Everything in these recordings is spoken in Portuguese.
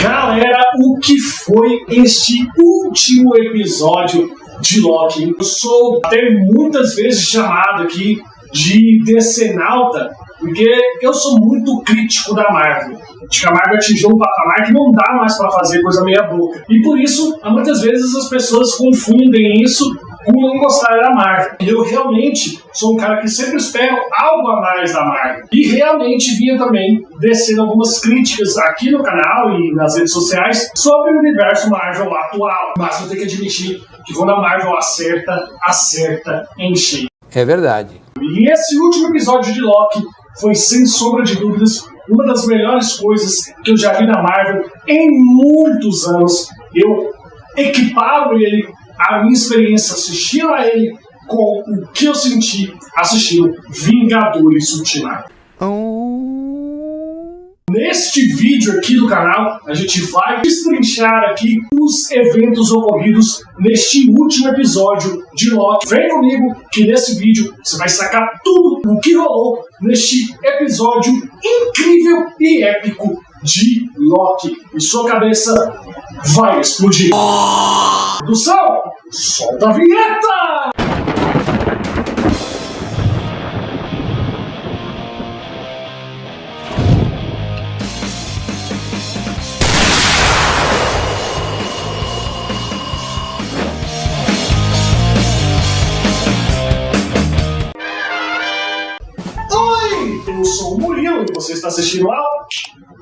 Galera, o que foi este último episódio de Loki? Eu sou até muitas vezes chamado aqui de decenalta, porque eu sou muito crítico da Marvel. Acho que a Marvel atingiu um patamar que não dá mais pra fazer coisa meia boca. E por isso, muitas vezes as pessoas confundem isso com não gostar da Marvel. Eu realmente sou um cara que sempre espero algo a mais da Marvel. E realmente vinha também descendo algumas críticas aqui no canal e nas redes sociais sobre o universo Marvel atual. Mas eu tenho que admitir que quando a Marvel acerta, acerta em cheio. É verdade. E esse último episódio de Loki foi, sem sombra de dúvidas, uma das melhores coisas que eu já vi na Marvel em muitos anos. Eu equiparo ele, a minha experiência assistindo a ele, com o que eu senti assistindo Vingadores Ultimato. Neste vídeo aqui do canal, a gente vai destrinchar aqui os eventos ocorridos neste último episódio de Loki. Vem comigo que nesse vídeo você vai sacar tudo o que rolou neste episódio incrível e épico de Loki. E sua cabeça vai explodir. Produção, solta a vinheta! Eu sou o Murilo e você está assistindo ao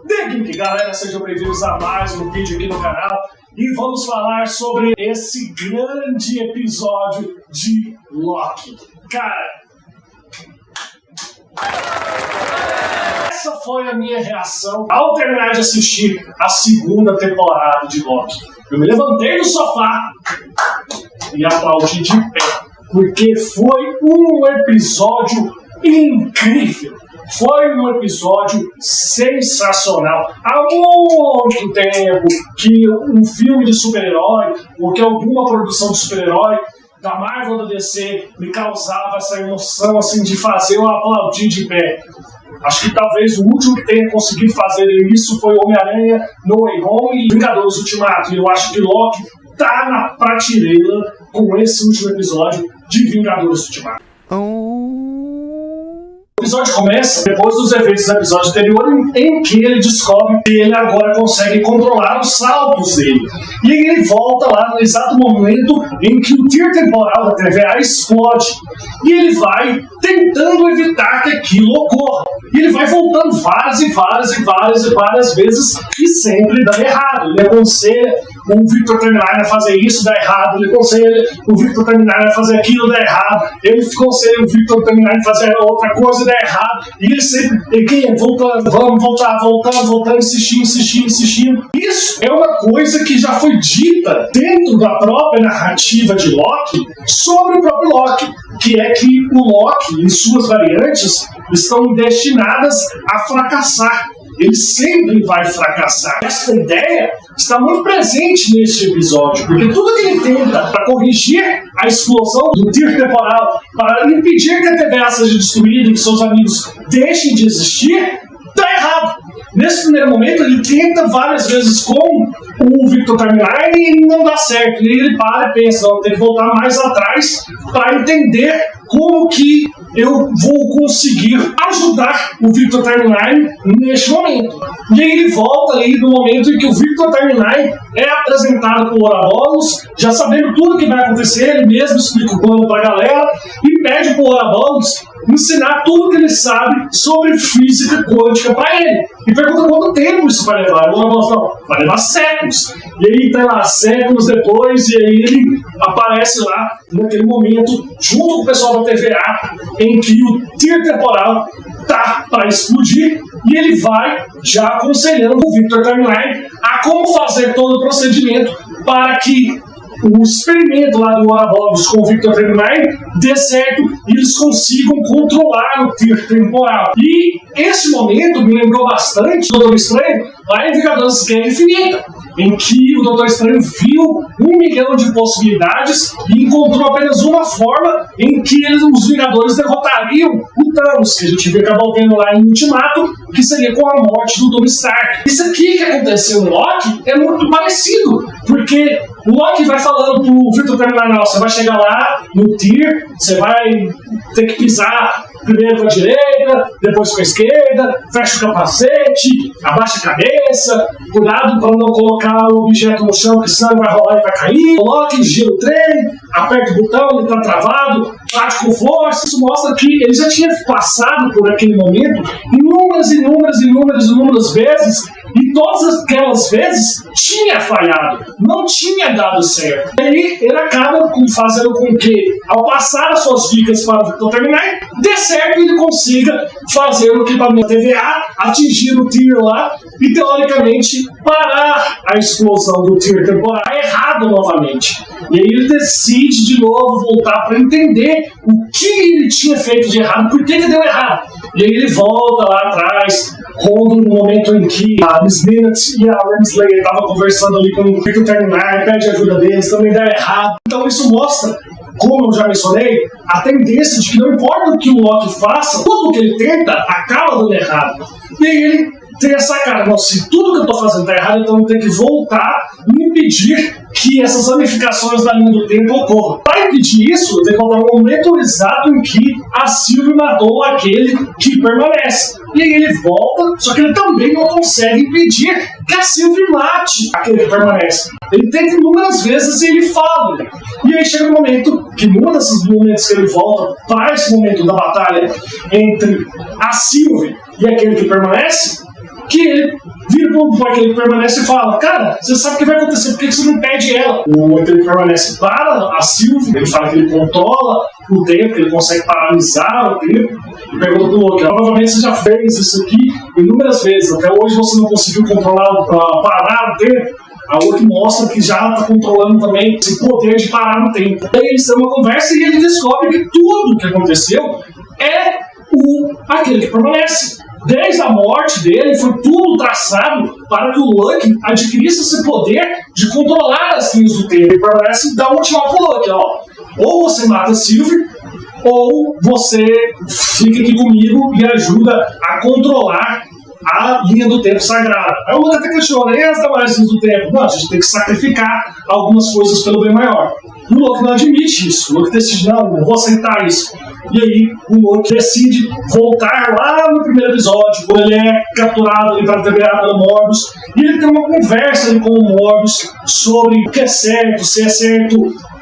The Geek. Galera, sejam bem-vindos a mais um vídeo aqui no canal e vamos falar sobre esse grande episódio de Loki. Cara, essa foi a minha reação ao terminar de assistir a segunda temporada de Loki. Eu me levantei do sofá e aplaudi de pé, porque foi um episódio incrível. Foi um episódio sensacional. Há muito tempo que um filme de super-herói ou que alguma produção de super-herói da Marvel ou da DC me causava essa emoção assim, de fazer eu aplaudir de pé. Acho que talvez o último que tenha conseguido fazer isso foi Homem-Aranha, No Way Home e Vingadores Ultimato. E eu acho que Loki tá na prateleira com esse último episódio de Vingadores Ultimato. O episódio começa depois dos eventos do episódio anterior em que ele descobre que ele agora consegue controlar os saltos dele. E aí ele volta lá no exato momento em que o tir temporal da TVA explode. E ele vai tentando evitar que aquilo ocorra. E ele vai voltando várias vezes e sempre dá errado. Ele aconselha o Victor Terminari a fazer isso, dá errado. Ele aconselha o Victor Terminari a fazer aquilo, dá errado. Ele aconselha o Victor Terminari a fazer outra coisa, dá errado. E ele sempre, voltando, insistindo. Isso é uma coisa que já foi dita dentro da própria narrativa de Loki sobre o próprio Loki, que é que o Loki, em suas variantes, estão destinadas a fracassar. Ele sempre vai fracassar. Essa ideia está muito presente neste episódio, porque tudo que ele tenta para corrigir a explosão do tir temporal, para impedir que a TVA seja destruída e que seus amigos deixem de existir, está errado. Nesse primeiro momento, ele tenta várias vezes com o Victor Terminari e não dá certo. E ele para e pensa, tem que voltar mais atrás para entender como que eu vou conseguir ajudar o Victor Terminari neste momento. E aí ele volta ali no momento em que o Victor Terminari é apresentado por Ouroboros, já sabendo tudo que vai acontecer, ele mesmo explica o plano para a galera e pede para o Ouroboros ensinar tudo que ele sabe sobre física quântica para ele. E pergunta quanto tempo isso vai levar. O Ouroboros não, vai levar séculos. E aí tá lá, séculos depois, e aí ele aparece lá naquele momento, junto com o pessoal da TVA, em que o tir temporal tá para explodir, e ele vai já aconselhando o Victor Terminari a como fazer todo o procedimento para que o experimento lá do Ouroboros com o Victor Terminari dê certo e eles consigam controlar o tir temporal. E esse momento me lembrou bastante do Doutor Estranho lá em Vingadores Guerra Infinita, em que o Doutor Estranho viu 1 milhão de possibilidades e encontrou apenas uma forma em que os Vingadores derrotariam o Thanos, que a gente acabou vendo lá em Ultimato, que seria com a morte do Tony Stark. Isso aqui que aconteceu no Loki é muito parecido, porque o Loki vai falando pro Victor Terminal, você vai chegar lá no Tyr, você vai ter que pisar primeiro com a direita, depois com a esquerda, fecha o capacete, abaixa a cabeça, cuidado para não colocar o objeto no chão, que senão ele vai rolar e vai cair. O Loki gira o trem, aperta o botão, ele está travado, bate com força. Isso mostra que ele já tinha passado por aquele momento inúmeras vezes, e todas aquelas vezes tinha falhado, não tinha dado certo. E aí ele acaba fazendo com que, ao passar as suas dicas para o Victor Terminar, dê certo e ele consiga fazer o equipamento TVA, atingir o Tyr lá e, teoricamente, parar a explosão do Tyr temporal errado novamente. E aí ele decide de novo voltar para entender o que ele tinha feito de errado, por que deu errado. E aí ele volta lá atrás, quando no momento em que a Miss Minutes e a Renslayer estavam conversando ali com o Victor Terminar, pede ajuda deles, também dá errado. Então isso mostra, como eu já mencionei, a tendência de que não importa o que o Loki faça, tudo que ele tenta acaba dando errado. E aí ele tem essa cara, não, se tudo que eu estou fazendo está errado, então eu tenho que voltar e impedir que essas ramificações da linha do tempo ocorram. Para impedir isso, eu tenho que encontrar um momento exato em que a Sylvie matou aquele que permanece. E aí ele volta, só que ele também não consegue impedir que a Sylvie mate aquele que permanece. Ele tenta inúmeras vezes e ele fala. E aí chega um momento que, num desses momentos que ele volta para esse momento da batalha entre a Sylvie e aquele que permanece, que ele vira para aquele que permanece e fala: cara, você sabe o que vai acontecer, por que você não pede ela? Aquele que permanece para a Sylvie, ele fala que ele controla o tempo, que ele consegue paralisar o tempo, e pergunta pro Loki: provavelmente você já fez isso aqui inúmeras vezes, até hoje você não conseguiu controlar, parar o tempo. A Loki mostra que já está controlando também esse poder de parar no tempo. Aí eles têm uma conversa e ele descobre que tudo o que aconteceu é aquele que permanece. Desde a morte dele, foi tudo traçado para que o Loki adquirisse esse poder de controlar as linhas do tempo. E parece dar um ultimato pro Loki, ó. Ou você mata a Sylvie, ou você fica aqui comigo e ajuda a controlar a linha do tempo sagrada. Aí o Loki até questiona: e as demais linhas do tempo? Não, a gente tem que sacrificar algumas coisas pelo bem maior. O Loki não admite isso. O Loki decide: não vou aceitar isso. E aí o Loki decide voltar lá no primeiro episódio, quando ele é capturado ali para TVA pelo Morbius, e ele tem uma conversa ali com o Morbius sobre o que é certo, se é certo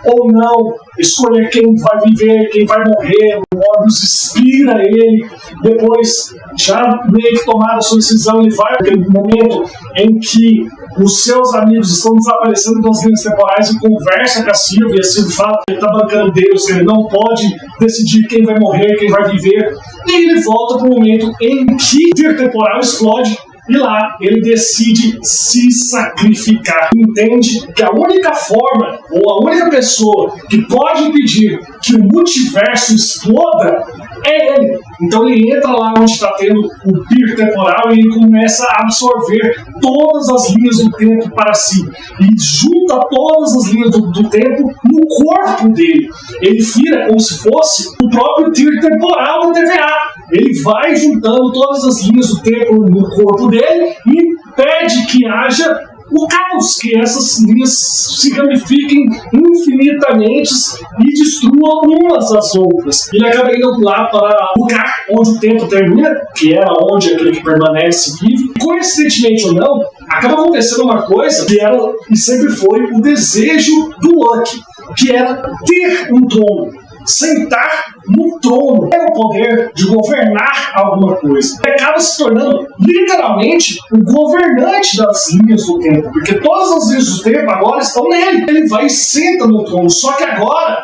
ou não escolher quem vai viver, quem vai morrer. O Morbius inspira ele. Depois, já meio que tomada a sua decisão, ele vai naquele momento em que os seus amigos estão desaparecendo das linhas temporais e conversa com a Sylvie, e a Sylvie fala que ele está bancando Deus, que ele não pode decidir quem vai morrer, quem vai viver. E ele volta para o momento em que o Tyr temporal explode, e lá ele decide se sacrificar. Entende que a única forma, ou a única pessoa que pode impedir que o multiverso exploda é ele. Então ele entra lá onde está tendo o Tyr temporal e ele começa a absorver todas as linhas do tempo para si. E junta todas as linhas do tempo no corpo dele. Ele vira como se fosse o próprio Tyr temporal da TVA. Ele vai juntando todas as linhas do tempo no corpo dele e impede que haja o caos, que essas linhas se ramifiquem infinitamente e destruam umas às outras. Ele acaba indo lá para o lugar onde o tempo termina, que era onde aquele que permanece vive. Coincidentemente ou não, acaba acontecendo uma coisa que era e sempre foi o desejo do Loki, que era ter um trono. Sentar no trono, ter o poder de governar alguma coisa. Ele acaba se tornando literalmente o governante das linhas do tempo, porque todas as linhas do tempo agora estão nele. Ele vai e senta no trono, só que agora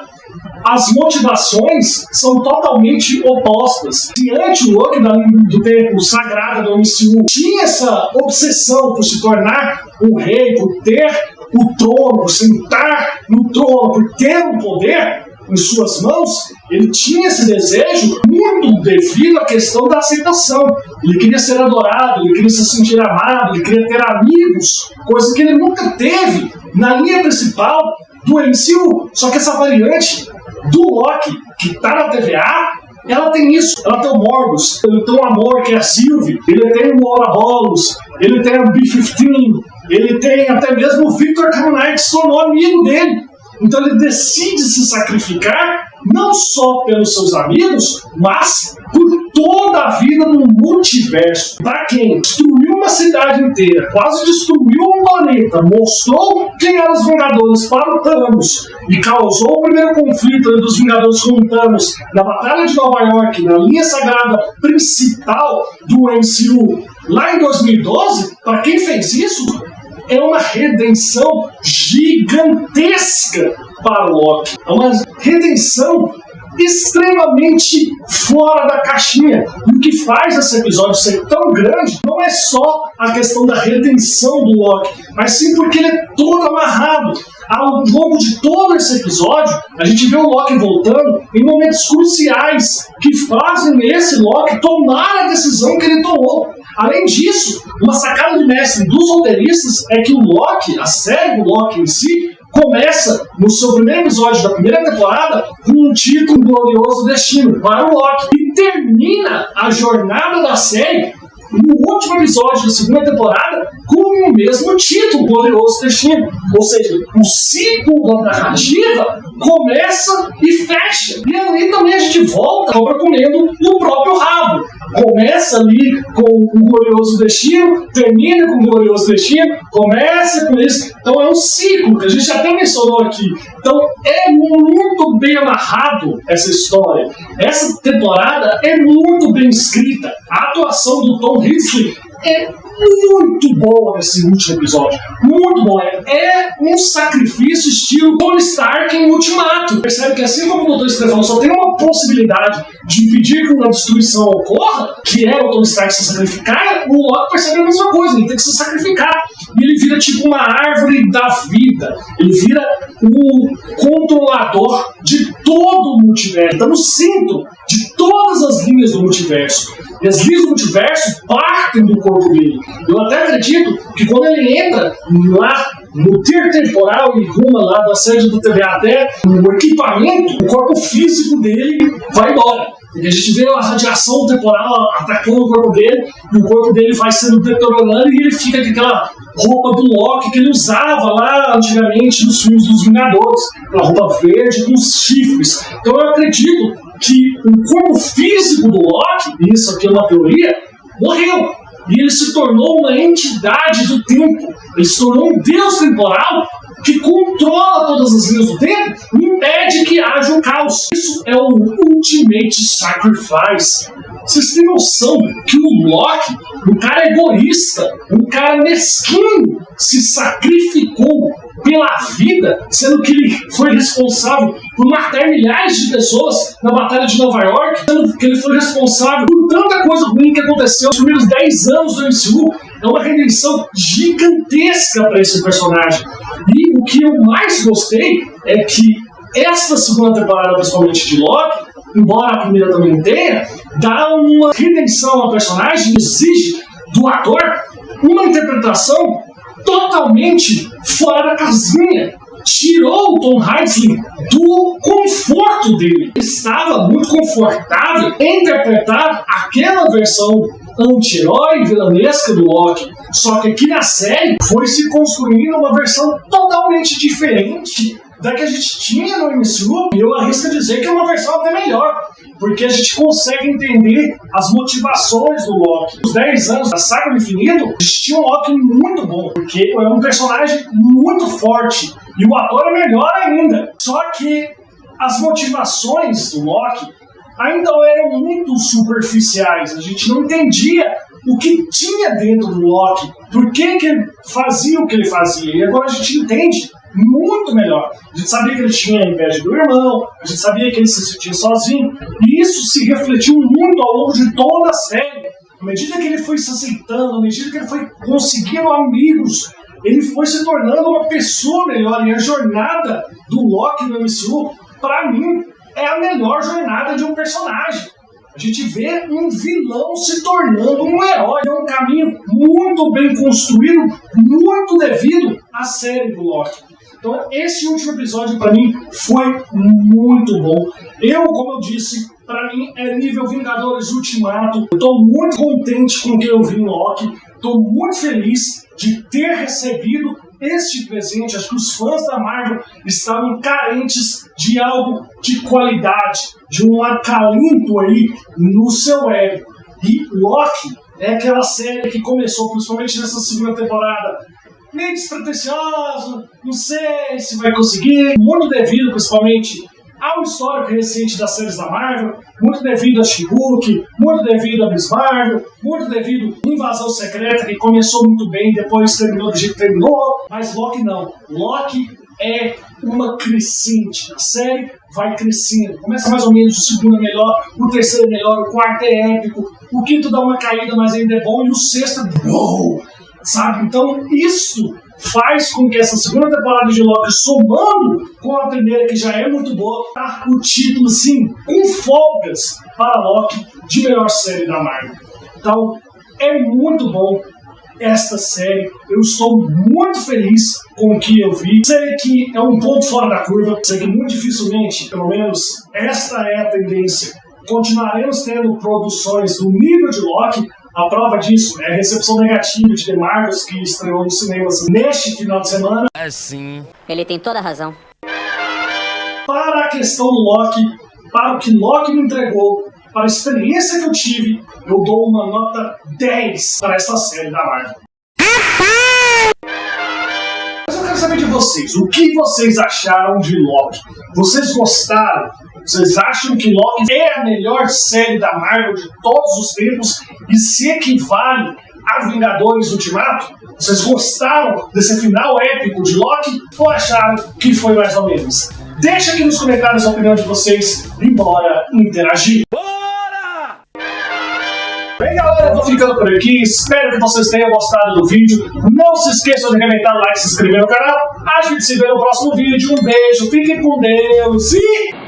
as motivações são totalmente opostas. Se antes o Loki da linha do tempo sagrada do MCU tinha essa obsessão por se tornar o rei, por ter o trono, por sentar no trono, por ter o poder, em suas mãos, ele tinha esse desejo muito devido à questão da aceitação. Ele queria ser adorado, ele queria se sentir amado, ele queria ter amigos, coisa que ele nunca teve na linha principal do MCU. Só que essa variante do Loki, que está na TVA, ela tem isso. Ela tem o Morbius, ele tem o Amor, que é a Sylvie, ele tem o Ouroboros, ele tem o B-15, ele tem até mesmo o Victor Carnage, que se tornou amigo dele. Então ele decide se sacrificar não só pelos seus amigos, mas por toda a vida no multiverso. Para quem destruiu uma cidade inteira, quase destruiu um planeta, mostrou quem eram os Vingadores para o Thanos e causou o primeiro conflito entre os Vingadores com o Thanos na Batalha de Nova York, na linha sagrada principal do MCU, lá em 2012, para quem fez isso, é uma redenção gigantesca para o Loki. É uma redenção extremamente fora da caixinha. E o que faz esse episódio ser tão grande não é só a questão da redenção do Loki, mas sim porque ele é todo amarrado. Ao longo de todo esse episódio, a gente vê o Loki voltando em momentos cruciais que fazem esse Loki tomar a decisão que ele tomou. Além disso, uma sacada de mestre dos roteiristas é que o Loki, a série do Loki em si, começa no seu primeiro episódio da primeira temporada com um título Glorioso Destino para o Loki e termina a jornada da série no último episódio da segunda temporada com o mesmo título, Glorioso Destino. Ou seja, o ciclo da narrativa começa e fecha. E ali também a gente volta comendo no próprio rabo. Começa ali com o Glorioso Destino, termina com o Glorioso Destino, começa com isso. Então é um ciclo que a gente até mencionou aqui. Então é muito bem amarrado essa história. Essa temporada é muito bem escrita. A atuação do Tom Hiddleston é muito boa nesse último episódio. Muito boa. É um sacrifício estilo Tony Stark em Ultimato. Percebe que assim como o Dr. Stefano só tem uma possibilidade de impedir que uma destruição ocorra, que é o Tony Stark se sacrificar, o Loki percebe a mesma coisa. Ele tem que se sacrificar. E ele vira tipo uma árvore da vida. Ele vira o controlador de todo o multiverso. Está no centro de todas as linhas do multiverso. E as linhas do multiverso partem do corpo dele. Eu até acredito que quando ele entra lá no tier temporal e ruma lá da sede do TVA até o equipamento, o corpo físico dele vai embora. E a gente vê a radiação temporal atacando o corpo dele, e o corpo dele vai sendo deteriorando e ele fica com aquela roupa do Loki que ele usava lá antigamente nos filmes dos Vingadores, aquela roupa verde com os chifres. Então eu acredito que o corpo físico do Loki, e isso aqui é uma teoria, morreu. E ele se tornou uma entidade do tempo. Ele se tornou um deus temporal que controla todas as linhas do tempo e impede que haja o caos. Isso é o Ultimate Sacrifice. Vocês têm noção que o Loki, um cara egoísta, um cara mesquinho, se sacrificou pela vida, sendo que ele foi responsável por matar milhares de pessoas na Batalha de Nova York, sendo que ele foi responsável por tanta coisa ruim que aconteceu nos primeiros 10 anos do MCU. É uma redenção gigantesca para esse personagem. E o que eu mais gostei é que esta segunda temporada, principalmente de Loki, embora a primeira também tenha, dá uma redenção ao personagem, exige do ator uma interpretação totalmente fora da casinha. Tirou o Tom Hiddleston do conforto dele. Ele estava muito confortável em interpretar aquela versão anti-herói e vilanesca do Loki. Só que aqui na série foi se construindo uma versão totalmente diferente da que a gente tinha no MCU, e eu arrisco dizer que é uma versão até melhor, porque a gente consegue entender as motivações do Loki. Nos 10 anos da Saga do Infinito, existia um Loki muito bom, porque é um personagem muito forte, e o ator é melhor ainda. Só que as motivações do Loki ainda eram muito superficiais, a gente não entendia o que tinha dentro do Loki, por que ele fazia o que ele fazia, e agora a gente entende muito melhor. A gente sabia que ele tinha inveja do irmão, a gente sabia que ele se sentia sozinho, e isso se refletiu muito ao longo de toda a série. À medida que ele foi se aceitando, à medida que ele foi conseguindo amigos, ele foi se tornando uma pessoa melhor, e a jornada do Loki no MCU pra mim, é a melhor jornada de um personagem. A gente vê um vilão se tornando um herói. É um caminho muito bem construído, muito devido à série do Loki. Então, esse último episódio, pra mim, foi muito bom. Como eu disse, pra mim é nível Vingadores Ultimato. Eu tô muito contente com o que eu vi em Loki. Tô muito feliz de ter recebido este presente. Acho que os fãs da Marvel estavam carentes de algo de qualidade, de um acalento aí no seu ego. E Loki é aquela série que começou, principalmente nessa segunda temporada, meio despretensioso, não sei se vai conseguir, muito devido principalmente ao histórico recente das séries da Marvel, muito devido a She-Hulk, muito devido a Miss Marvel, muito devido à Invasão Secreta, que começou muito bem, depois terminou do jeito que terminou, mas Loki não. Loki é uma crescente, a série vai crescendo, começa mais ou menos, o segundo é melhor, o terceiro é melhor, o quarto é épico, o quinto dá uma caída, mas ainda é bom, e o sexto é bom. Sabe? Então, isso faz com que essa segunda temporada de Loki, somando com a primeira, que já é muito boa, tá o título, sim, com folgas para Loki de melhor série da Marvel. Então, é muito bom esta série. Eu estou muito feliz com o que eu vi. Sei que é um ponto fora da curva. Sei que muito dificilmente, pelo menos esta é a tendência, continuaremos tendo produções do nível de Loki. A prova disso é a recepção negativa de The Marvels, que estreou nos cinemas neste final de semana. Assim. Ele tem toda a razão. Para a questão do Loki, para o que Loki me entregou, para a experiência que eu tive, eu dou uma nota 10 para esta série da Marvel. Mas eu quero saber de vocês, o que vocês acharam de Loki? Vocês gostaram? Vocês acham que Loki é a melhor série da Marvel de todos os tempos e se equivale a Vingadores Ultimato? Vocês gostaram desse final épico de Loki ou acharam que foi mais ou menos? Deixa aqui nos comentários a opinião de vocês e bora interagir. Bem, galera, eu vou ficando por aqui. Espero que vocês tenham gostado do vídeo. Não se esqueçam de arrebentar o like e se inscrever no canal. A gente se vê no próximo vídeo. Um beijo, fiquem com Deus e...